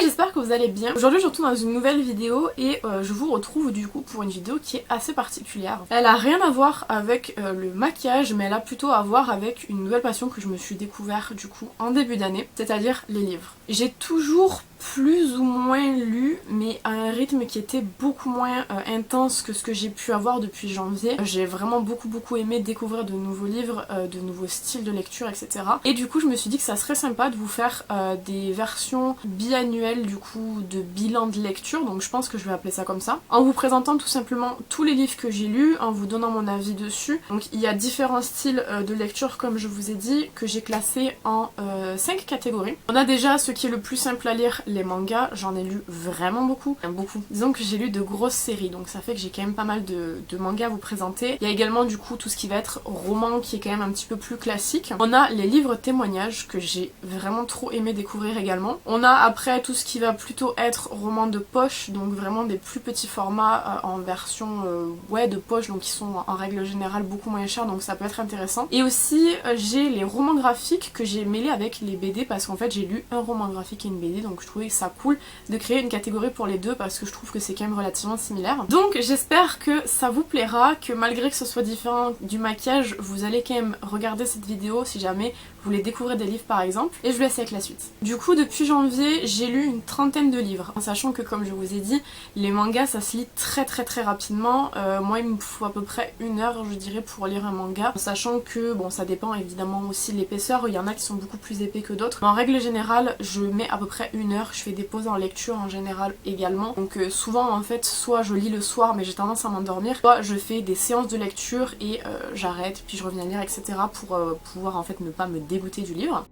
j'espère que vous allez bien. Aujourd'hui je retourne dans une nouvelle vidéo et je vous retrouve du coup pour une vidéo qui est assez particulière. Elle a rien à voir avec le maquillage, mais elle a plutôt à voir avec une nouvelle passion que je me suis découvert du coup en début d'année, c'est-à-dire les livres. J'ai toujours plus ou moins lu, mais à un rythme qui était beaucoup moins intense que ce que j'ai pu avoir depuis janvier. J'ai vraiment beaucoup aimé découvrir de nouveaux livres, de nouveaux styles de lecture, etc. Et du coup je me suis dit que ça serait sympa de vous faire des versions biannuelles du coup de bilan de lecture, donc je pense que je vais appeler ça comme ça, en vous présentant tout simplement tous les livres que j'ai lus, en vous donnant mon avis dessus. Donc il y a différents styles de lecture comme je vous ai dit, que j'ai classés en 5 catégories. On a déjà ce qui est le plus simple à lire, les mangas, j'en ai lu vraiment beaucoup. Disons que j'ai lu de grosses séries, donc ça fait que j'ai quand même pas mal de mangas à vous présenter. Il y a également du coup tout ce qui va être roman qui est quand même un petit peu plus classique. On a les livres témoignages que j'ai vraiment trop aimé découvrir également. On a après tout ce qui va plutôt être roman de poche, donc vraiment des plus petits formats en version de poche, donc qui sont en règle générale beaucoup moins chers, donc ça peut être intéressant. Et aussi j'ai les romans graphiques que j'ai mêlés avec les BD parce qu'en fait j'ai lu un roman graphique et une BD, donc je trouvais ça cool de créer une catégorie pour les deux parce que je trouve que c'est quand même relativement similaire. Donc j'espère que ça vous plaira, que malgré que ce soit différent du maquillage, vous allez quand même regarder cette vidéo si jamais vous voulez découvrir des livres par exemple, et je vous laisse avec la suite. Du coup depuis janvier j'ai lu une trentaine de livres, en sachant que comme je vous ai dit, les mangas ça se lit très rapidement. Moi il me faut à peu près 1 heure je dirais pour lire un manga, en sachant que bon ça dépend évidemment aussi de l'épaisseur, il y en a qui sont beaucoup plus épais que d'autres, mais en règle générale je mets à peu près 1 heure, je fais des pauses en lecture en général également, donc souvent en fait soit je lis le soir mais j'ai tendance à m'endormir, soit je fais des séances de lecture et j'arrête puis je reviens lire etc. pour pouvoir en fait ne pas me dégoûter du livre.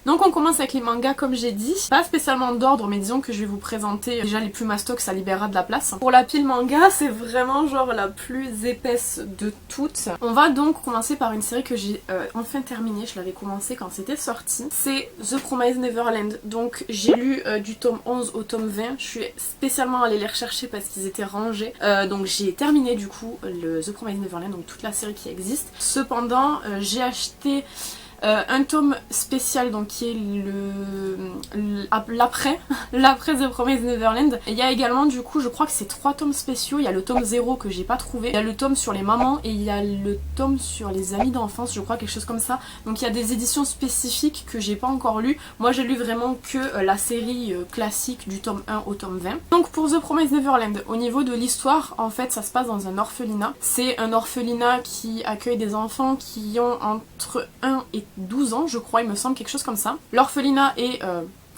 Donc on commence avec les mangas comme j'ai dit, pas spécialement d'ordre mais disons que je vais vous présenter déjà les plus mastoc, ça libérera de la place. Pour la pile manga c'est vraiment genre la plus épaisse de toutes. On va donc commencer par une série que j'ai enfin terminée, je l'avais commencé quand c'était sorti. C'est The Promised Neverland, donc j'ai lu du tome 11 au tome 20, je suis spécialement allée les rechercher parce qu'ils étaient rangés. Donc j'ai terminé du coup le The Promised Neverland, donc toute la série qui existe. Cependant j'ai acheté un tome spécial donc qui est l'après The Promised Neverland. Et il y a également du coup je crois que c'est 3 tomes spéciaux, il y a le tome 0 que j'ai pas trouvé, il y a le tome sur les mamans et il y a le tome sur les amis d'enfance je crois, quelque chose comme ça. Donc il y a des éditions spécifiques que j'ai pas encore lues. Moi j'ai lu vraiment que la série classique du tome 1 au tome 20. Donc pour The Promised Neverland, au niveau de l'histoire en fait ça se passe dans un orphelinat. C'est un orphelinat qui accueille des enfants qui ont entre 1 et 12 ans je crois, il me semble, quelque chose comme ça. L'orphelinat est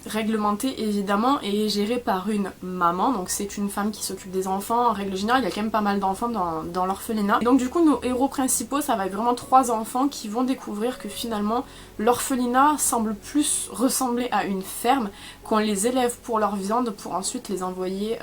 réglementé évidemment et est géré par une maman, donc c'est une femme qui s'occupe des enfants. En règle générale il y a quand même pas mal d'enfants dans l'orphelinat. Donc du coup nos héros principaux ça va être vraiment 3 enfants qui vont découvrir que finalement l'orphelinat semble plus ressembler à une ferme, qu'on les élève pour leur viande pour ensuite les envoyer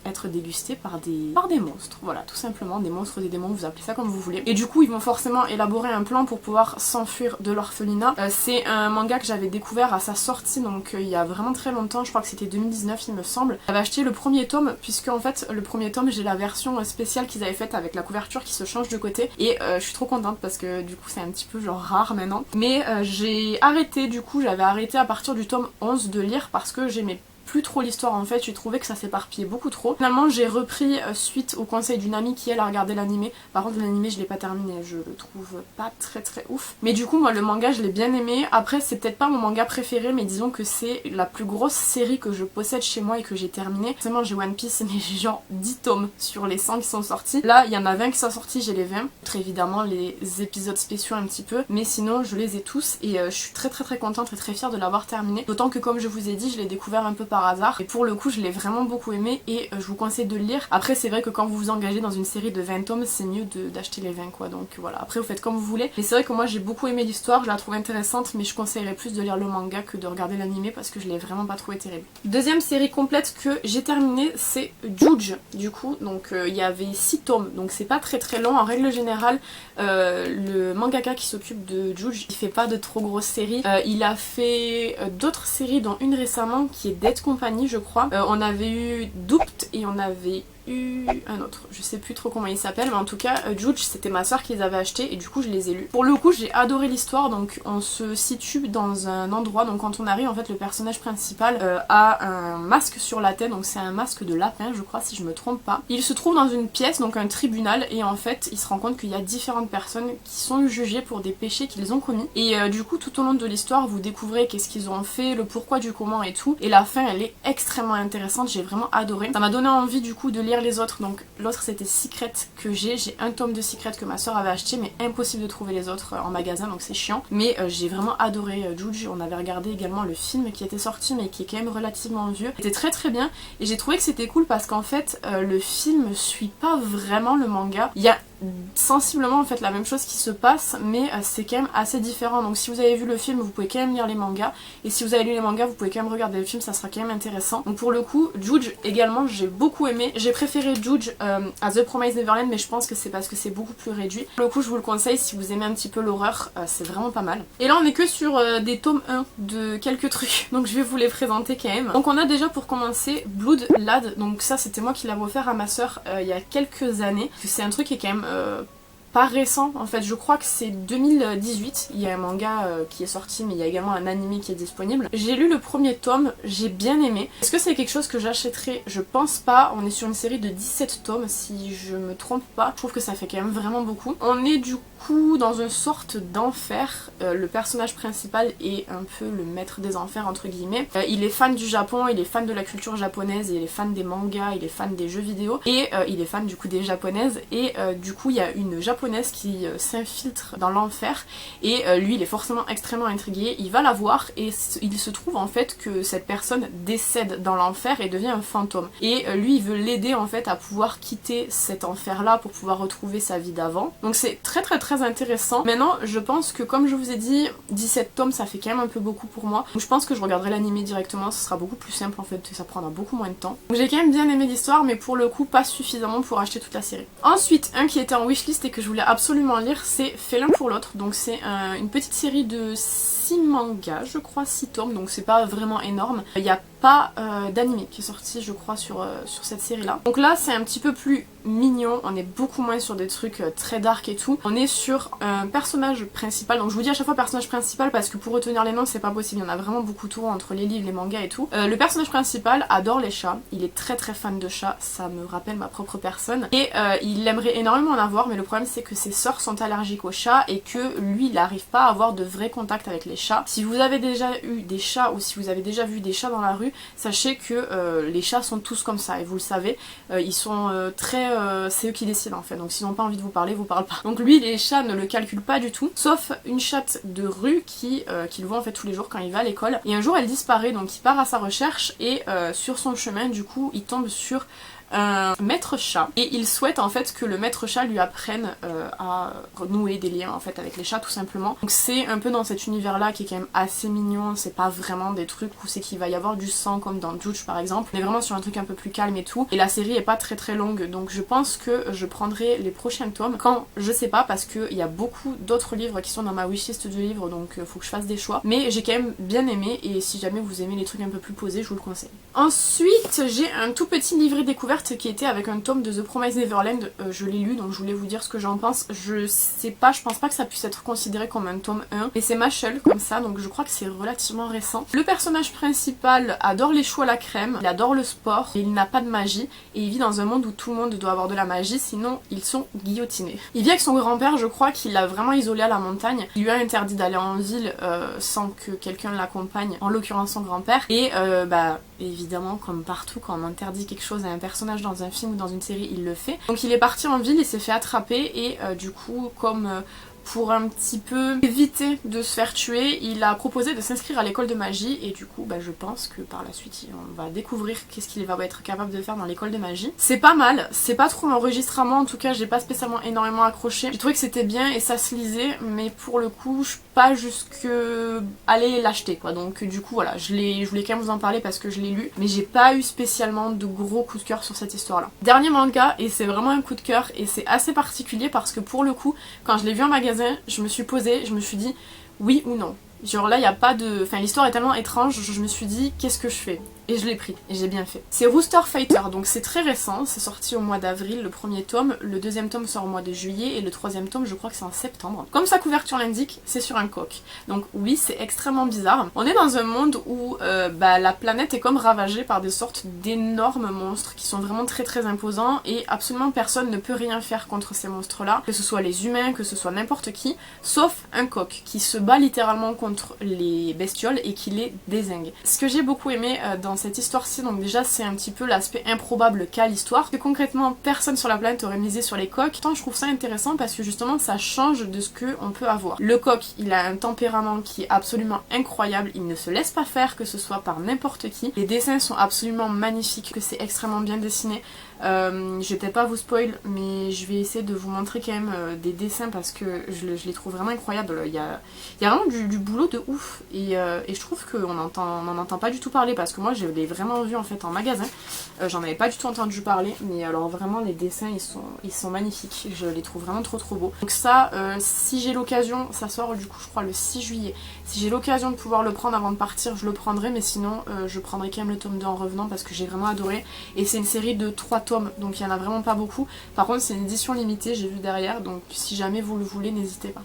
être dégustés par des monstres. Voilà, tout simplement, des monstres, des démons, vous appelez ça comme vous voulez. Et du coup ils vont forcément élaborer un plan pour pouvoir s'enfuir de l'orphelinat. C'est un manga que j'avais découvert à sa sortie, donc il y a vraiment très longtemps, je crois que c'était 2019 il me semble. J'avais acheté le premier tome puisque en fait le premier tome j'ai la version spéciale qu'ils avaient faite avec la couverture qui se change de côté et je suis trop contente parce que du coup c'est un petit peu genre rare maintenant. Mais j'ai arrêté, du coup j'avais arrêté à partir du tome 11 de lire parce que j'aimais plus trop l'histoire en fait, j'ai trouvé que ça s'éparpillait beaucoup trop. Finalement j'ai repris suite au conseil d'une amie qui elle a regardé l'animé. Par contre l'animé je l'ai pas terminé, je le trouve pas très ouf. Mais du coup moi le manga je l'ai bien aimé. Après c'est peut-être pas mon manga préféré mais disons que c'est la plus grosse série que je possède chez moi et que j'ai terminée. Forcément j'ai One Piece mais j'ai genre 10 tomes sur les 100 qui sont sortis. Là il y en a 20 qui sont sortis, j'ai les 20. Très évidemment les épisodes spéciaux un petit peu, mais sinon je les ai tous et je suis très contente et très fière de l'avoir terminé. D'autant que comme je vous ai dit je l'ai découvert un peu par hasard et pour le coup je l'ai vraiment beaucoup aimé et je vous conseille de le lire. Après c'est vrai que quand vous vous engagez dans une série de 20 tomes c'est mieux d'acheter les 20 quoi, donc voilà, après vous faites comme vous voulez. Mais c'est vrai que moi j'ai beaucoup aimé l'histoire, je la trouve intéressante mais je conseillerais plus de lire le manga que de regarder l'animé parce que je l'ai vraiment pas trouvé terrible. Deuxième série complète que j'ai terminée c'est Juge du coup, donc il y avait 6 tomes donc c'est pas très long. En règle générale le mangaka qui s'occupe de Juge il fait pas de trop grosses séries, il a fait d'autres séries dont une récemment qui est Dead Company je crois. On avait eu Duped et on avait eu un autre, je sais plus trop comment il s'appelle, mais en tout cas Juge, c'était ma soeur qui les avait achetés et du coup je les ai lus. Pour le coup j'ai adoré l'histoire, donc on se situe dans un endroit, donc quand on arrive en fait le personnage principal a un masque sur la tête, donc c'est un masque de lapin je crois si je me trompe pas. Il se trouve dans une pièce, donc un tribunal, et en fait il se rend compte qu'il y a différentes personnes qui sont jugées pour des péchés qu'ils ont commis et du coup tout au long de l'histoire vous découvrez qu'est-ce qu'ils ont fait, le pourquoi du comment et tout, et la fin elle est extrêmement intéressante, j'ai vraiment adoré. Ça m'a donné envie du coup de lire les autres, donc l'autre c'était Secret que j'ai un tome de Secret que ma soeur avait acheté mais impossible de trouver les autres en magasin donc c'est chiant, mais j'ai vraiment adoré Juge. On avait regardé également le film qui était sorti mais qui est quand même relativement vieux, c'était très très bien et j'ai trouvé que c'était cool parce qu'en fait le film suit pas vraiment le manga, il y a sensiblement en fait la même chose qui se passe mais c'est quand même assez différent, donc si vous avez vu le film vous pouvez quand même lire les mangas et si vous avez lu les mangas vous pouvez quand même regarder le film, ça sera quand même intéressant. Donc pour le coup Juge également j'ai beaucoup aimé, j'ai préféré Juge à The Promised Neverland mais je pense que c'est parce que c'est beaucoup plus réduit. Pour le coup je vous le conseille si vous aimez un petit peu l'horreur, c'est vraiment pas mal. Et là on est que sur des tomes 1 de quelques trucs donc je vais vous les présenter quand même. Donc on a déjà pour commencer Blood Lad, donc ça c'était moi qui l'avais offert à ma soeur il y a quelques années, c'est un truc qui est quand même pas récent en fait, je crois que c'est 2018, il y a un manga qui est sorti mais il y a également un anime qui est disponible. J'ai lu le premier tome, j'ai bien aimé. Est-ce que c'est quelque chose que j'achèterais? Je pense pas, on est sur une série de 17 tomes si je me trompe pas, je trouve que ça fait quand même vraiment beaucoup. On est du coup dans une sorte d'enfer, le personnage principal est un peu le maître des enfers entre guillemets. Il est fan du Japon, il est fan de la culture japonaise, il est fan des mangas, il est fan des jeux vidéo et il est fan du coup des japonaises et du coup il y a une japonaise qui s'infiltre dans l'enfer et lui il est forcément extrêmement intrigué, il va la voir et il se trouve en fait que cette personne décède dans l'enfer et devient un fantôme et lui il veut l'aider en fait à pouvoir quitter cet enfer là pour pouvoir retrouver sa vie d'avant. Donc c'est très intéressant. Maintenant je pense que comme je vous ai dit 17 tomes ça fait quand même un peu beaucoup pour moi, donc je pense que je regarderai l'anime directement, ce sera beaucoup plus simple en fait, ça prendra beaucoup moins de temps. Donc j'ai quand même bien aimé l'histoire mais pour le coup pas suffisamment pour acheter toute la série. Ensuite un qui était en wishlist et que je voulais absolument lire, c'est Fait l'un pour l'autre, donc c'est une petite série de 6 mangas, je crois 6 tomes, donc c'est pas vraiment énorme. Il n'y a pas d'anime qui est sorti je crois sur cette série là. Donc là c'est un petit peu plus mignon, on est beaucoup moins sur des trucs très dark et tout. On est sur un personnage principal, donc je vous dis à chaque fois personnage principal parce que pour retenir les noms c'est pas possible, il y en a vraiment beaucoup trop entre les livres, les mangas et tout. Le personnage principal adore les chats, il est très fan de chats, ça me rappelle ma propre personne et il aimerait énormément en avoir mais le problème c'est que ses sœurs sont allergiques aux chats et que lui il n'arrive pas à avoir de vrai contact avec les chats. Si vous avez déjà eu des chats ou si vous avez déjà vu des chats dans la rue, sachez que les chats sont tous comme ça et vous le savez, ils sont c'est eux qui décident en fait, donc s'ils n'ont pas envie de vous parler, vous parlent pas. Donc lui les chats ne le calculent pas du tout, sauf une chatte de rue qui le voit en fait tous les jours quand il va à l'école et un jour elle disparaît donc il part à sa recherche et sur son chemin du coup il tombe sur un maître chat et il souhaite en fait que le maître chat lui apprenne à renouer des liens en fait avec les chats tout simplement. Donc c'est un peu dans cet univers là qui est quand même assez mignon, c'est pas vraiment des trucs où c'est qu'il va y avoir du sang comme dans Juge par exemple, on est vraiment sur un truc un peu plus calme et tout et la série est pas très longue donc je pense que je prendrai les prochains tomes quand je sais pas parce qu'il y a beaucoup d'autres livres qui sont dans ma wishlist de livres donc faut que je fasse des choix mais j'ai quand même bien aimé et si jamais vous aimez les trucs un peu plus posés je vous le conseille. Ensuite j'ai un tout petit livret découverte qui était avec un tome de The Promised Neverland, je l'ai lu donc je voulais vous dire ce que j'en pense. Je sais pas, je pense pas que ça puisse être considéré comme un tome 1 et c'est Machel comme ça donc je crois que c'est relativement récent. Le personnage principal adore les choux à la crème, il adore le sport, il n'a pas de magie et il vit dans un monde où tout le monde doit avoir de la magie sinon ils sont guillotinés. Il vit avec son grand-père, je crois qu'il l'a vraiment isolé à la montagne, il lui a interdit d'aller en ville sans que quelqu'un l'accompagne, en l'occurrence son grand-père et évidemment comme partout quand on interdit quelque chose à un personnage dans un film ou dans une série il le fait. Donc il est parti en ville, il s'est fait attraper et du coup comme pour un petit peu éviter de se faire tuer, il a proposé de s'inscrire à l'école de magie et du coup je pense que par la suite on va découvrir qu'est-ce qu'il va être capable de faire dans l'école de magie. C'est pas mal, c'est pas trop mon registre à moi, en tout cas j'ai pas spécialement énormément accroché. J'ai trouvé que c'était bien et ça se lisait mais pour le coup je suis pas jusque aller l'acheter quoi, donc du coup voilà, je voulais quand même vous en parler parce que je l'ai lu mais j'ai pas eu spécialement de gros coups de cœur sur cette histoire là. Dernier manga et c'est vraiment un coup de cœur et c'est assez particulier parce que pour le coup quand je l'ai vu en magasin je me suis posée, je me suis dit oui ou non. Genre là il y a pas de... Enfin l'histoire est tellement étrange, je me suis dit qu'est-ce que je fais? Et je l'ai pris, et j'ai bien fait. C'est Rooster Fighter, donc c'est très récent, c'est sorti au mois d'avril le premier tome, le deuxième tome sort au mois de juillet, et le troisième tome je crois que c'est en septembre. Comme sa couverture l'indique, c'est sur un coq. Donc oui, c'est extrêmement bizarre. On est dans un monde où la planète est comme ravagée par des sortes d'énormes monstres qui sont vraiment très très imposants, et absolument personne ne peut rien faire contre ces monstres-là, que ce soit les humains, que ce soit n'importe qui, sauf un coq qui se bat littéralement contre les bestioles et qui les dézingue. Ce que j'ai beaucoup aimé dans cette histoire-ci, donc déjà c'est un petit peu l'aspect improbable qu'a l'histoire, que concrètement personne sur la planète aurait misé sur les coqs. Tant je trouve ça intéressant parce que justement ça change de ce qu'on peut avoir. Le coq, il a un tempérament qui est absolument incroyable, il ne se laisse pas faire, que ce soit par n'importe qui. Les dessins sont absolument magnifiques, que c'est extrêmement bien dessiné. Je vais peut-être pas vous spoil, mais je vais essayer de vous montrer quand même des dessins parce que je les trouve vraiment incroyables. Il y a vraiment du boulot de ouf, et je trouve qu'on n'en entend pas du tout parler parce que moi je l'ai vraiment vu en fait en magasin. J'en avais pas du tout entendu parler, mais alors vraiment les dessins ils sont magnifiques, je les trouve vraiment trop beaux. Donc ça, si j'ai l'occasion, ça sort du coup je crois le 6 juillet, si j'ai l'occasion de pouvoir le prendre avant de partir je le prendrai, mais sinon je prendrai quand même le tome 2 en revenant parce que j'ai vraiment adoré, et c'est une série de 3 tomes, donc il n'y en a vraiment pas beaucoup. Par contre c'est une édition limitée, j'ai vu derrière, donc si jamais vous le voulez n'hésitez pas.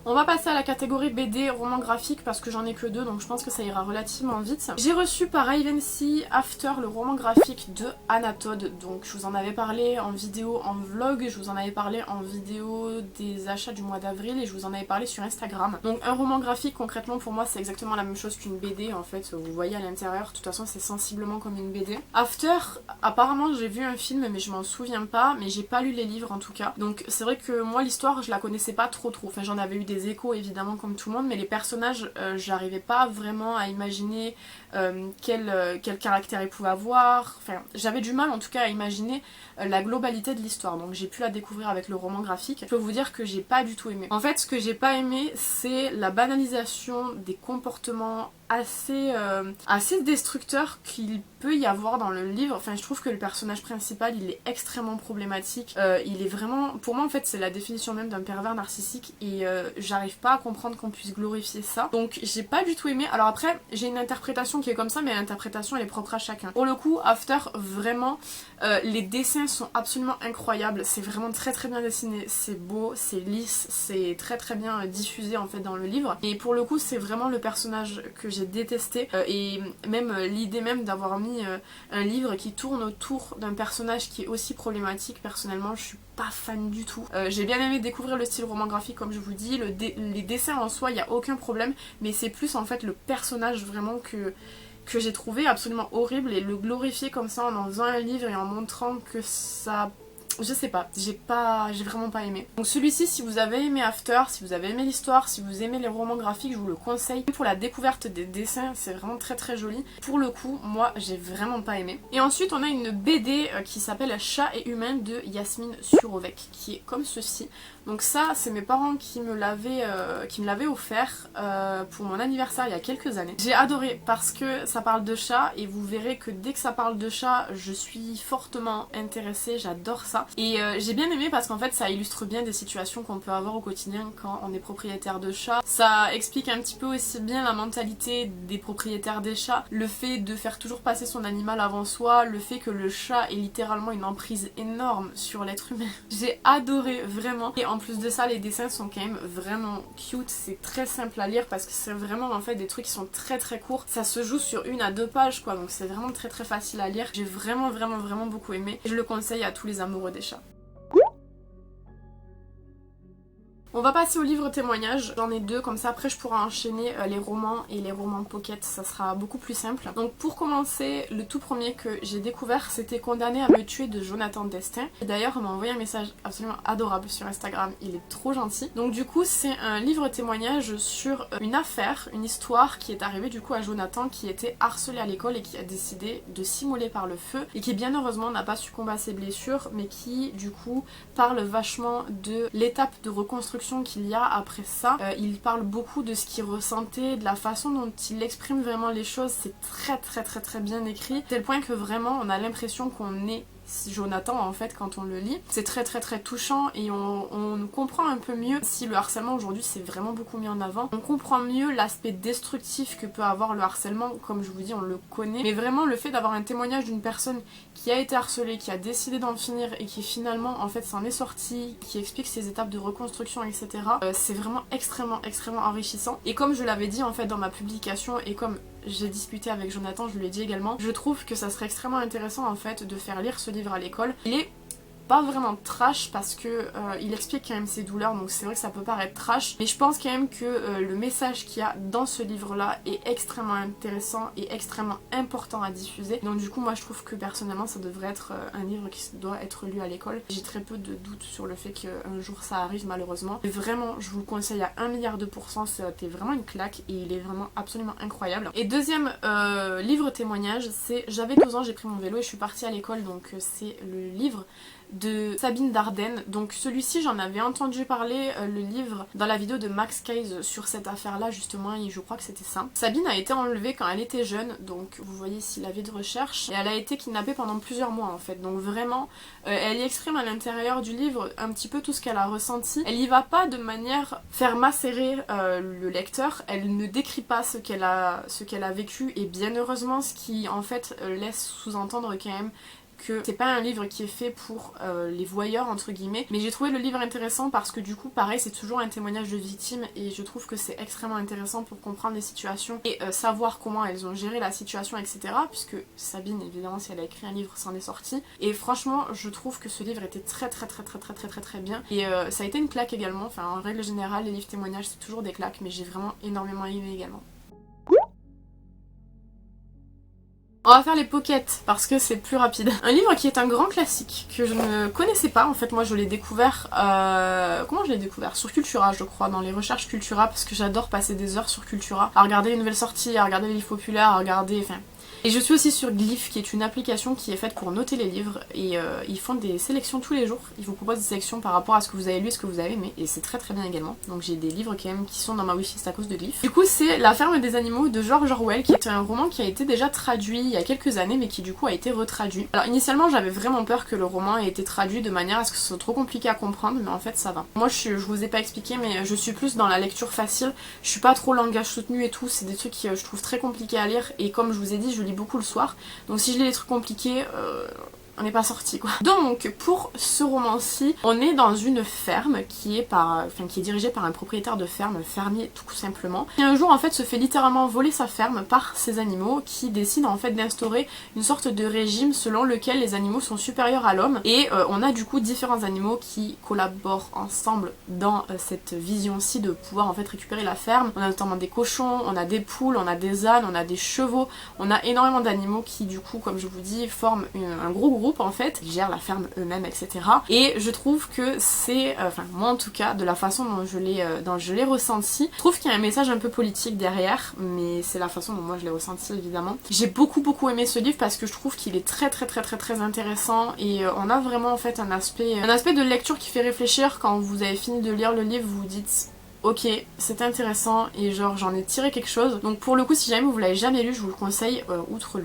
On va passer à la catégorie BD roman graphique parce que j'en ai que 2, donc je pense que ça ira relativement vite. J'ai reçu par Ivancy After le roman graphique de Anatode, donc je vous en avais parlé en vidéo, en vlog, je vous en avais parlé en vidéo des achats du mois d'avril et je vous en avais parlé sur Instagram. Donc un roman graphique concrètement pour moi c'est exactement la même chose qu'une BD en fait, vous voyez à l'intérieur, de toute façon c'est sensiblement comme une BD. After, apparemment j'ai vu un film mais je m'en souviens pas, mais j'ai pas lu les livres en tout cas. Donc c'est vrai que moi l'histoire je la connaissais pas trop, enfin j'en avais eu des échos évidemment comme tout le monde, mais les personnages j'arrivais pas vraiment à imaginer quel caractère ils pouvaient avoir, enfin j'avais du mal en tout cas à imaginer la globalité de l'histoire, donc j'ai pu la découvrir avec le roman graphique. Je peux vous dire que j'ai pas du tout aimé. En fait ce que j'ai pas aimé c'est la banalisation des comportements assez destructeurs qu'il peut y avoir dans le livre. Enfin je trouve que le personnage principal il est extrêmement problématique, il est vraiment, pour moi en fait c'est la définition même d'un pervers narcissique, et j'arrive pas à comprendre qu'on puisse glorifier ça, donc j'ai pas du tout aimé. Alors après j'ai une interprétation qui est comme ça, mais l'interprétation elle est propre à chacun. Pour le coup After vraiment les dessins sont absolument incroyables, c'est vraiment très bien dessiné, c'est beau, c'est lisse, c'est très bien diffusé en fait dans le livre, et pour le coup c'est vraiment le personnage que j'ai détesté, et même l'idée même d'avoir mis un livre qui tourne autour d'un personnage qui est aussi problématique, personnellement je suis pas fan du tout. J'ai bien aimé découvrir le style roman graphique comme je vous dis, les dessins en soi il n'y a aucun problème, mais c'est plus en fait le personnage vraiment que j'ai trouvé absolument horrible, et le glorifier comme ça en faisant un livre et en montrant que ça... Je sais pas, j'ai vraiment pas aimé. Donc celui-ci, si vous avez aimé After, si vous avez aimé l'histoire, si vous aimez les romans graphiques, je vous le conseille. Pour la découverte des dessins, c'est vraiment très joli. Pour le coup, moi, j'ai vraiment pas aimé. Et ensuite, on a une BD qui s'appelle Chat et Humain de Yasmine Surovec, qui est comme ceci. Donc ça, c'est mes parents qui me l'avaient offert pour mon anniversaire il y a quelques années. J'ai adoré parce que ça parle de chat, et vous verrez que dès que ça parle de chat, je suis fortement intéressée, j'adore ça. Et j'ai bien aimé parce qu'en fait ça illustre bien des situations qu'on peut avoir au quotidien quand on est propriétaire de chats. Ça explique un petit peu aussi bien la mentalité des propriétaires des chats, le fait de faire toujours passer son animal avant soi, le fait que le chat est littéralement une emprise énorme sur l'être humain. J'ai adoré vraiment, et en plus de ça les dessins sont quand même vraiment cute, c'est très simple à lire parce que c'est vraiment en fait des trucs qui sont très courts, ça se joue sur 1 à 2 pages quoi, donc c'est vraiment très facile à lire. J'ai vraiment beaucoup aimé, et je le conseille à tous les amoureux des chats. On va passer au livre témoignage, j'en ai 2, comme ça après je pourrai enchaîner les romans et les romans pocket, ça sera beaucoup plus simple. Donc pour commencer, le tout premier que j'ai découvert c'était Condamné à me tuer de Jonathan Destin. Et d'ailleurs on m'a envoyé un message absolument adorable sur Instagram, il est trop gentil. Donc du coup c'est un livre témoignage sur une affaire, une histoire qui est arrivée du coup à Jonathan, qui était harcelé à l'école et qui a décidé de s'immoler par le feu, et qui bien heureusement n'a pas succombé à ses blessures, mais qui du coup parle vachement de l'étape de reconstruction qu'il y a après ça. Il parle beaucoup de ce qu'il ressentait, de la façon dont il exprime vraiment les choses, c'est très bien écrit, tel point que vraiment on a l'impression qu'on est Jonathan en fait quand on le lit. C'est très très très touchant et on comprend un peu mieux si le harcèlement aujourd'hui c'est vraiment beaucoup mis en avant. On comprend mieux l'aspect destructif que peut avoir le harcèlement, comme je vous dis on le connaît, mais vraiment le fait d'avoir un témoignage d'une personne qui a été harcelée, qui a décidé d'en finir et qui finalement en fait s'en est sortie, qui explique ses étapes de reconstruction etc. C'est vraiment extrêmement enrichissant. Et comme je l'avais dit en fait dans ma publication et comme j'ai discuté avec Jonathan, je lui ai dit également, je trouve que ça serait extrêmement intéressant en fait de faire lire ce livre à l'école. Il est pas vraiment trash parce que il explique quand même ses douleurs, donc c'est vrai que ça peut paraître trash, mais je pense quand même que le message qu'il y a dans ce livre là est extrêmement intéressant et extrêmement important à diffuser. Donc du coup moi je trouve que personnellement ça devrait être un livre qui doit être lu à l'école. J'ai très peu de doutes sur le fait qu'un jour ça arrive malheureusement, mais vraiment je vous le conseille à 1 milliard de %, c'était vraiment une claque et il est vraiment absolument incroyable. Et deuxième livre témoignage, c'est J'avais 12 ans, j'ai pris mon vélo et je suis partie à l'école, donc c'est le livre de Sabine Dardenne. Donc celui-ci j'en avais entendu parler, le livre, dans la vidéo de Max Case sur cette affaire là justement, et je crois que c'était ça. Sabine a été enlevée quand elle était jeune, donc vous voyez ici l'avis de recherche, et elle a été kidnappée pendant plusieurs mois en fait, donc vraiment elle y exprime à l'intérieur du livre un petit peu tout ce qu'elle a ressenti. Elle y va pas de manière faire macérer le lecteur, elle ne décrit pas ce qu'elle a vécu, et bien heureusement, ce qui en fait laisse sous-entendre quand même que c'est pas un livre qui est fait pour les voyeurs entre guillemets, mais j'ai trouvé le livre intéressant parce que du coup pareil c'est toujours un témoignage de victimes et je trouve que c'est extrêmement intéressant pour comprendre les situations et savoir comment elles ont géré la situation etc, puisque Sabine évidemment si elle a écrit un livre s'en est sortie, et franchement je trouve que ce livre était très bien et ça a été une claque également, enfin en règle générale les livres témoignages c'est toujours des claques, mais j'ai vraiment énormément aimé également. On va faire les pockets parce que c'est plus rapide. Un livre qui est un grand classique que je ne connaissais pas, en fait moi je l'ai découvert, comment je l'ai découvert? Sur Cultura je crois, dans les recherches Cultura, parce que j'adore passer des heures sur Cultura à regarder les nouvelles sorties, à regarder les livres populaires, à regarder, enfin... Et je suis aussi sur Glyph, qui est une application qui est faite pour noter les livres, et ils font des sélections tous les jours. Ils vous proposent des sélections par rapport à ce que vous avez lu et ce que vous avez aimé, et c'est très bien également. Donc j'ai des livres quand même qui sont dans ma wishlist à cause de Glyph. Du coup c'est La ferme des animaux de George Orwell, qui est un roman qui a été déjà traduit il y a quelques années, mais qui du coup a été retraduit. Alors initialement j'avais vraiment peur que le roman ait été traduit de manière à ce que ce soit trop compliqué à comprendre, mais en fait ça va. Moi je vous ai pas expliqué, mais je suis plus dans la lecture facile, je suis pas trop langage soutenu et tout, c'est des trucs qui je trouve très compliqués à lire, et comme je vous ai dit je lis beaucoup le soir, donc si je lis des trucs compliqués, on n'est pas sorti quoi. Donc pour ce roman-ci, on est dans une ferme qui est dirigée par un propriétaire de ferme, un fermier tout simplement, qui un jour en fait se fait littéralement voler sa ferme par ses animaux, qui décident en fait d'instaurer une sorte de régime selon lequel les animaux sont supérieurs à l'homme, et on a du coup différents animaux qui collaborent ensemble dans cette vision-ci de pouvoir en fait récupérer la ferme. On a notamment des cochons, on a des poules, on a des ânes, on a des chevaux, on a énormément d'animaux qui du coup comme je vous dis forment un gros groupe en fait, ils gèrent la ferme eux-mêmes etc. Et je trouve que c'est, enfin moi en tout cas, de la façon dont je l'ai ressenti, je trouve qu'il y a un message un peu politique derrière, mais c'est la façon dont moi je l'ai ressenti évidemment. J'ai beaucoup aimé ce livre parce que je trouve qu'il est très intéressant, et on a vraiment en fait un aspect de lecture qui fait réfléchir. Quand vous avez fini de lire le livre, vous vous dites ok, c'est intéressant et genre j'en ai tiré quelque chose. Donc pour le coup si jamais vous l'avez jamais lu, je vous le conseille, outre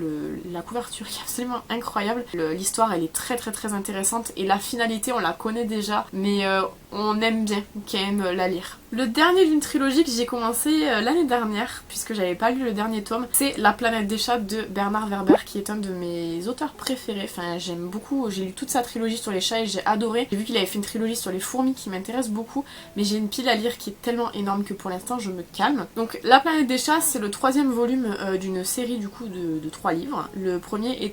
la couverture qui est absolument incroyable, l'histoire elle est très intéressante et la finalité on la connaît déjà, mais on aime bien quand même la lire. Le dernier d'une trilogie que j'ai commencé l'année dernière, puisque j'avais pas lu le dernier tome, c'est La planète des chats de Bernard Werber, qui est un de mes auteurs préférés. Enfin j'aime beaucoup, j'ai lu toute sa trilogie sur les chats et j'ai adoré. J'ai vu qu'il avait fait une trilogie sur les fourmis qui m'intéresse beaucoup, mais j'ai une pile à lire qui est tellement énorme que pour l'instant je me calme. Donc La planète des chats c'est le 3e volume d'une série du coup de 3 livres. Le premier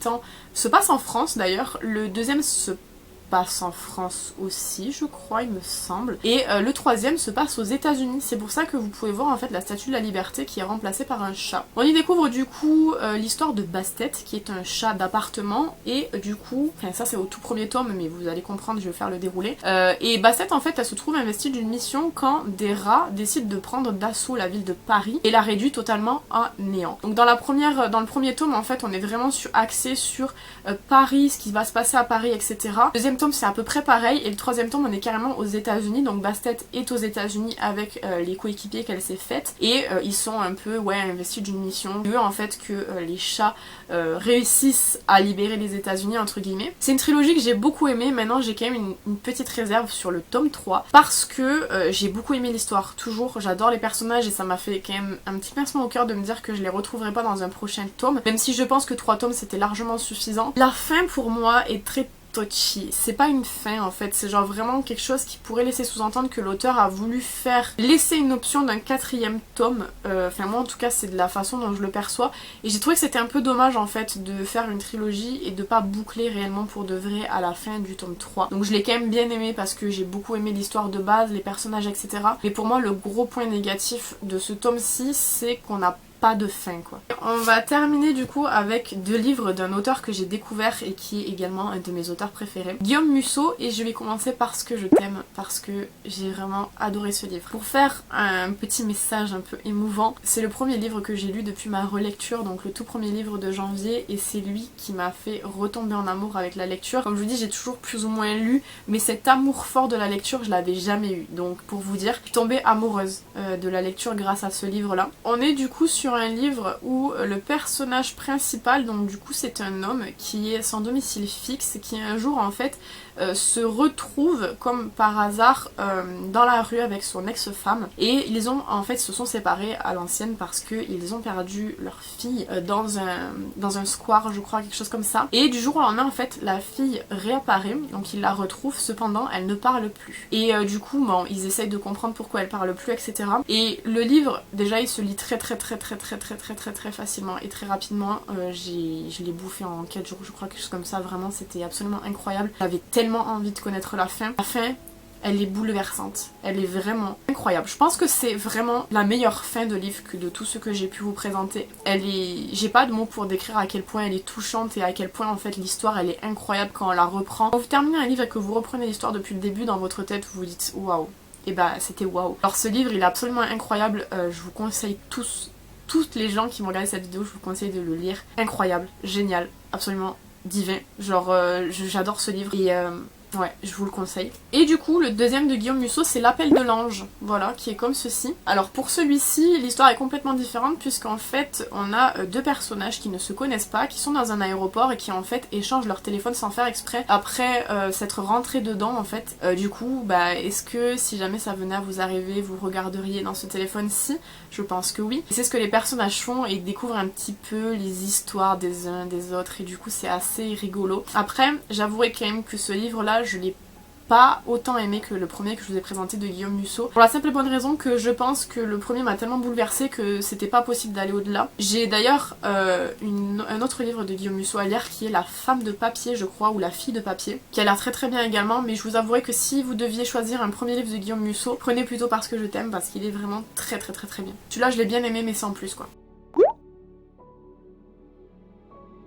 se passe en France d'ailleurs, le deuxième se passe en France aussi je crois il me semble, et le 3e se passe aux États-Unis. C'est pour ça que vous pouvez voir en fait la statue de la liberté qui est remplacée par un chat. On y découvre du coup l'histoire de Bastet qui est un chat d'appartement, et du coup, enfin ça c'est au tout premier tome mais vous allez comprendre, je vais faire le déroulé, et Bastet en fait elle se trouve investie d'une mission quand des rats décident de prendre d'assaut la ville de Paris et la réduit totalement à néant. Donc dans le premier tome en fait on est vraiment axé sur Paris, ce qui va se passer à Paris etc. Deuxième tome c'est à peu près pareil et le troisième tome on est carrément aux États-Unis, donc Bastet est aux États-Unis avec les coéquipiers qu'elle s'est faites et ils sont un peu investis d'une mission. Ils veulent en fait que les chats réussissent à libérer les États-Unis entre guillemets. C'est une trilogie que j'ai beaucoup aimée. Maintenant j'ai quand même une petite réserve sur le tome 3 parce que j'ai beaucoup aimé l'histoire. Toujours, j'adore les personnages et ça m'a fait quand même un petit pincement au cœur de me dire que je les retrouverai pas dans un prochain tome, même si je pense que 3 tomes c'était largement suffisant. La fin pour moi est très touchy. C'est pas une fin en fait, c'est genre vraiment quelque chose qui pourrait laisser sous-entendre que l'auteur a voulu laisser une option d'un 4e tome. Enfin moi en tout cas c'est de la façon dont je le perçois et j'ai trouvé que c'était un peu dommage en fait de faire une trilogie et de pas boucler réellement pour de vrai à la fin du tome 3. Donc je l'ai quand même bien aimé parce que j'ai beaucoup aimé l'histoire de base, les personnages etc. Mais pour moi le gros point négatif de ce tome 6 c'est qu'on n'a pas de fin quoi. On va terminer du coup avec 2 livres d'un auteur que j'ai découvert et qui est également un de mes auteurs préférés, Guillaume Musso, et je vais commencer par Ce que je t'aime parce que j'ai vraiment adoré ce livre. Pour faire un petit message un peu émouvant, c'est le premier livre que j'ai lu depuis ma relecture, donc le tout premier livre de janvier, et c'est lui qui m'a fait retomber en amour avec la lecture. Comme je vous dis, j'ai toujours plus ou moins lu, mais cet amour fort de la lecture je l'avais jamais eu, donc pour vous dire, je suis tombée amoureuse de la lecture grâce à ce livre là. On est du coup sur un livre où le personnage principal, donc du coup c'est un homme qui est sans domicile fixe, qui un jour en fait se retrouve comme par hasard dans la rue avec son ex-femme et ils ont en fait se sont séparés à l'ancienne parce qu'ils ont perdu leur fille dans un square je crois, quelque chose comme ça, et du jour au lendemain en fait la fille réapparaît, donc ils la retrouvent, cependant elle ne parle plus et du coup bon, ils essayent de comprendre pourquoi elle parle plus etc. Et le livre déjà il se lit très facilement et très rapidement. Je l'ai bouffé en 4 jours je crois, quelque chose comme ça, vraiment c'était absolument incroyable. J'avais tellement envie de connaître la fin. La fin elle est bouleversante, elle est vraiment incroyable. Je pense que c'est vraiment la meilleure fin de livre que de tout ce que j'ai pu vous présenter. J'ai pas de mots pour décrire à quel point elle est touchante et à quel point en fait l'histoire elle est incroyable quand on la reprend. Quand vous terminez un livre et que vous reprenez l'histoire depuis le début dans votre tête, vous vous dites waouh, et bah c'était waouh. Alors ce livre il est absolument incroyable, je vous conseille toutes les gens qui m'ont regardé cette vidéo, je vous conseille de le lire. Incroyable, génial, absolument divin. Genre j'adore ce livre et ouais, je vous le conseille. Et du coup, le deuxième de Guillaume Musso, c'est L'Appel de l'Ange, voilà, qui est comme ceci. Alors pour celui-ci, l'histoire est complètement différente puisqu'en fait, on a 2 personnages qui ne se connaissent pas, qui sont dans un aéroport et qui en fait échangent leur téléphone sans faire exprès après s'être rentrés dedans en fait. Du coup, bah est-ce que si jamais ça venait à vous arriver, vous regarderiez dans ce téléphone-ci? Je pense que oui. C'est ce que les personnages font et découvrent un petit peu les histoires des uns des autres et du coup c'est assez rigolo. Après, j'avouerai quand même que ce livre-là, je l'ai pas autant aimé que le premier que je vous ai présenté de Guillaume Musso. Pour la simple et bonne raison que je pense que le premier m'a tellement bouleversée que c'était pas possible d'aller au-delà. J'ai d'ailleurs un autre livre de Guillaume Musso à lire qui est La femme de papier je crois, ou La fille de papier, qui a l'air très bien également, mais je vous avouerai que si vous deviez choisir un premier livre de Guillaume Musso, prenez plutôt Parce que je t'aime parce qu'il est vraiment très bien. Celui-là je l'ai bien aimé mais sans plus quoi.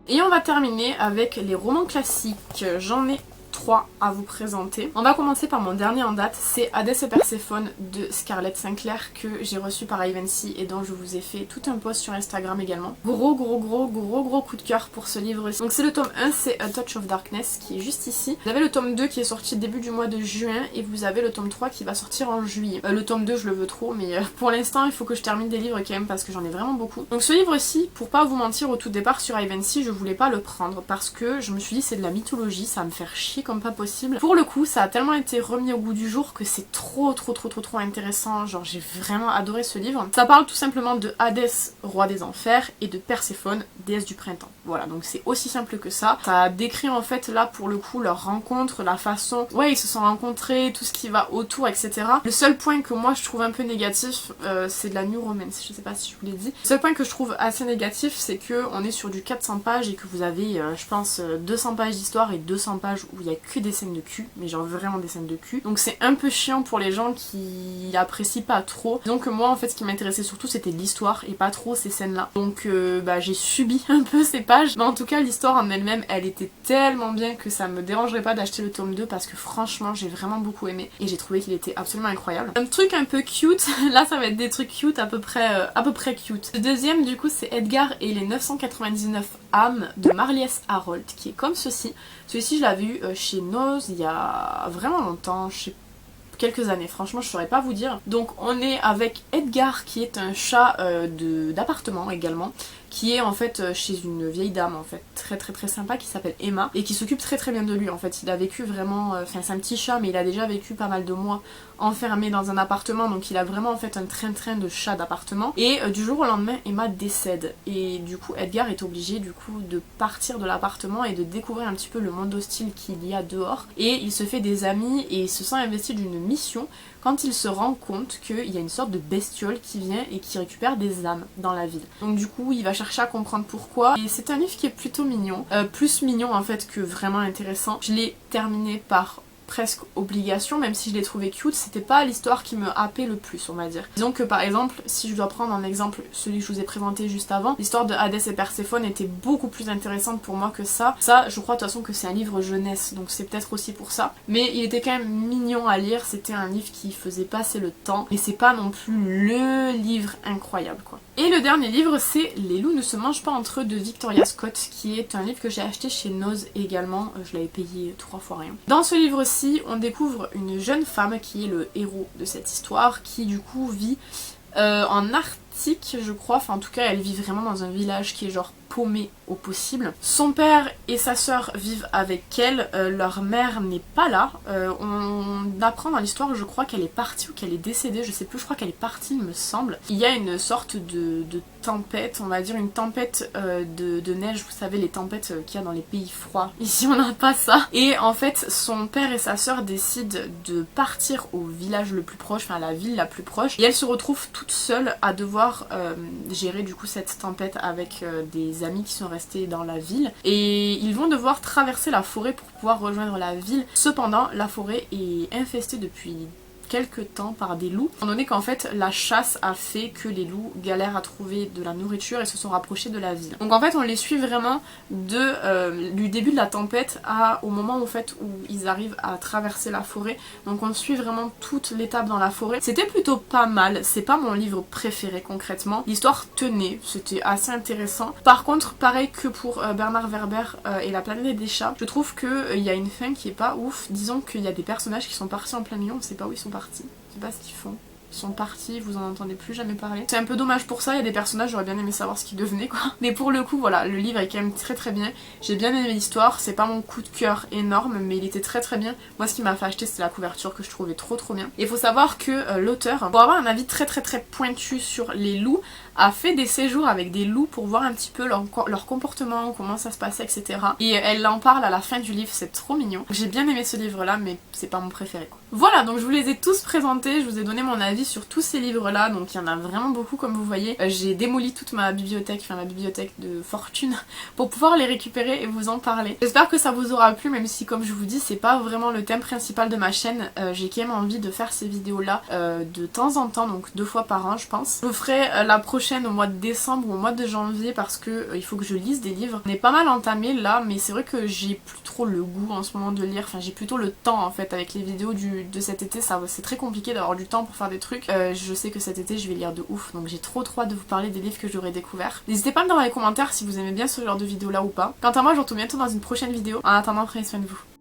Et on va terminer avec les romans classiques. J'en ai 3 à vous présenter. On va commencer par mon dernier en date, c'est Hadès et Perséphone de Scarlett Sinclair que j'ai reçu par Ivancy et dont je vous ai fait tout un post sur Instagram également. Gros coup de cœur pour ce livre. Donc c'est le tome 1, c'est A Touch of Darkness qui est juste ici. Vous avez le tome 2 qui est sorti début du mois de juin et vous avez le tome 3 qui va sortir en juillet. Le tome 2 je le veux trop mais pour l'instant il faut que je termine des livres quand même parce que j'en ai vraiment beaucoup. Donc ce livre-ci, pour pas vous mentir, au tout départ sur Ivancy je voulais pas le prendre parce que je me suis dit c'est de la mythologie, ça va me faire chier comme pas possible. Pour le coup ça a tellement été remis au goût du jour que c'est trop intéressant, genre j'ai vraiment adoré ce livre. Ça parle tout simplement de Hadès, roi des enfers, et de Perséphone, déesse du printemps. Voilà, donc c'est aussi simple que ça. Ça décrit en fait là pour le coup leur rencontre, la façon, ouais ils se sont rencontrés, tout ce qui va autour etc. Le seul point que moi je trouve un peu négatif c'est de la new romance, je sais pas si je vous l'ai dit. Le seul point que je trouve assez négatif c'est que on est sur du 400 pages et que vous avez je pense 200 pages d'histoire et 200 pages où il y a que des scènes de cul, mais genre vraiment des scènes de cul. Donc c'est un peu chiant pour les gens qui apprécient pas trop. Donc moi en fait ce qui m'intéressait surtout c'était l'histoire et pas trop ces scènes là. Donc bah j'ai subi un peu ces pages. Mais en tout cas l'histoire en elle-même elle était tellement bien que ça me dérangerait pas d'acheter le tome 2 parce que franchement j'ai vraiment beaucoup aimé et j'ai trouvé qu'il était absolument incroyable. Un truc un peu cute, là ça va être des trucs cute à peu près cute. Le deuxième du coup c'est Edgar et les 999 âmes de Marlies Haroldt qui est comme ceci. Celui-ci je l'avais eu chez Nose il y a vraiment longtemps, je sais pas, quelques années, franchement je saurais pas vous dire. Donc on est avec Edgar qui est un chat d'appartement également, qui est en fait chez une vieille dame en fait très sympa qui s'appelle Emma et qui s'occupe très bien de lui en fait. Il a vécu vraiment, enfin c'est un petit chat mais il a déjà vécu pas mal de mois enfermé dans un appartement, donc il a vraiment en fait un train de chat d'appartement et du jour au lendemain Emma décède et du coup Edgar est obligé du coup de partir de l'appartement et de découvrir un petit peu le monde hostile qu'il y a dehors et il se fait des amis et il se sent investi d'une mission quand il se rend compte qu'il y a une sorte de bestiole qui vient et qui récupère des âmes dans la ville. Donc du coup il va chercher à comprendre pourquoi et c'est un livre qui est plutôt mignon, plus mignon en fait que vraiment intéressant. Je l'ai terminé par presque obligation, même si je l'ai trouvé cute, c'était pas l'histoire qui me happait le plus on va dire. Disons que par exemple, si je dois prendre en exemple celui que je vous ai présenté juste avant, l'histoire de Hadès et Perséphone était beaucoup plus intéressante pour moi que ça. Ça je crois de toute façon que c'est un livre jeunesse, donc c'est peut-être aussi pour ça. Mais il était quand même mignon à lire, c'était un livre qui faisait passer le temps, et c'est pas non plus le livre incroyable quoi. Et le dernier livre c'est Les loups ne se mangent pas entre eux de Victoria Scott, qui est un livre que j'ai acheté chez Nose également, je l'avais payé 3 fois rien. Dans ce livre-ci, on découvre une jeune femme qui est le héros de cette histoire, qui du coup vit en Arctique je crois, enfin en tout cas elle vit vraiment dans un village qui est genre paumé au possible. Son père et sa sœur vivent avec elle, leur mère n'est pas là, on apprend dans l'histoire je crois qu'elle est partie ou qu'elle est décédée, je sais plus, je crois qu'elle est partie il me semble. Il y a une sorte de tempête, on va dire une tempête de neige, vous savez les tempêtes qu'il y a dans les pays froids, ici on n'a pas ça. Et en fait son père et sa sœur décident de partir au village le plus proche, enfin à la ville la plus proche, et elle se retrouve toute seule à devoir gérer du coup cette tempête avec des amis qui sont restés dans la ville et ils vont devoir traverser la forêt pour pouvoir rejoindre la ville. Cependant la forêt est infestée depuis quelques temps par des loups, étant donné qu'en fait la chasse a fait que les loups galèrent à trouver de la nourriture et se sont rapprochés de la ville. Donc en fait on les suit vraiment du début de la tempête au moment en fait où ils arrivent à traverser la forêt, donc on suit vraiment toute l'étape dans la forêt. C'était plutôt pas mal, c'est pas mon livre préféré concrètement, l'histoire tenait, c'était assez intéressant. Par contre pareil que pour Bernard Werber et La planète des chats, je trouve qu'il y a une fin qui est pas ouf, disons qu'il y a des personnages qui sont partis en plein milieu, on sait pas où ils sont partis. Je sais pas ce qu'ils font. Ils sont partis, vous en entendez plus jamais parler. C'est un peu dommage pour ça, il y a des personnages, j'aurais bien aimé savoir ce qu'ils devenaient quoi. Mais pour le coup voilà, le livre est quand même très bien. J'ai bien aimé l'histoire, c'est pas mon coup de cœur énorme, mais il était très bien. Moi ce qui m'a fait acheter c'était la couverture que je trouvais trop bien. Et il faut savoir que l'auteur, pour avoir un avis très pointu sur les loups, a fait des séjours avec des loups pour voir un petit peu leur comportement, comment ça se passait, etc. Et elle en parle à la fin du livre, c'est trop mignon. J'ai bien aimé ce livre là, mais c'est pas mon préféré quoi. Voilà, donc je vous les ai tous présentés, je vous ai donné mon avis sur tous ces livres là, donc il y en a vraiment beaucoup comme vous voyez. J'ai démoli toute ma bibliothèque, enfin ma bibliothèque de fortune, pour pouvoir les récupérer et vous en parler. J'espère que ça vous aura plu, même si comme je vous dis c'est pas vraiment le thème principal de ma chaîne. J'ai quand même envie de faire ces vidéos là de temps en temps, donc 2 fois par an je pense. Je vous ferai la prochaine au mois de décembre ou au mois de janvier parce que il faut que je lise des livres. On est pas mal entamé là, mais c'est vrai que j'ai plus trop le goût en ce moment de lire, enfin j'ai plutôt le temps en fait avec les vidéos de cet été, c'est très compliqué d'avoir du temps pour faire des trucs. Je sais que cet été je vais lire de ouf, donc j'ai trop hâte de vous parler des livres que j'aurai découverts. N'hésitez pas à me dire dans les commentaires si vous aimez bien ce genre de vidéos là ou pas. Quant à moi je vous retrouve bientôt dans une prochaine vidéo. En attendant, prenez soin de vous.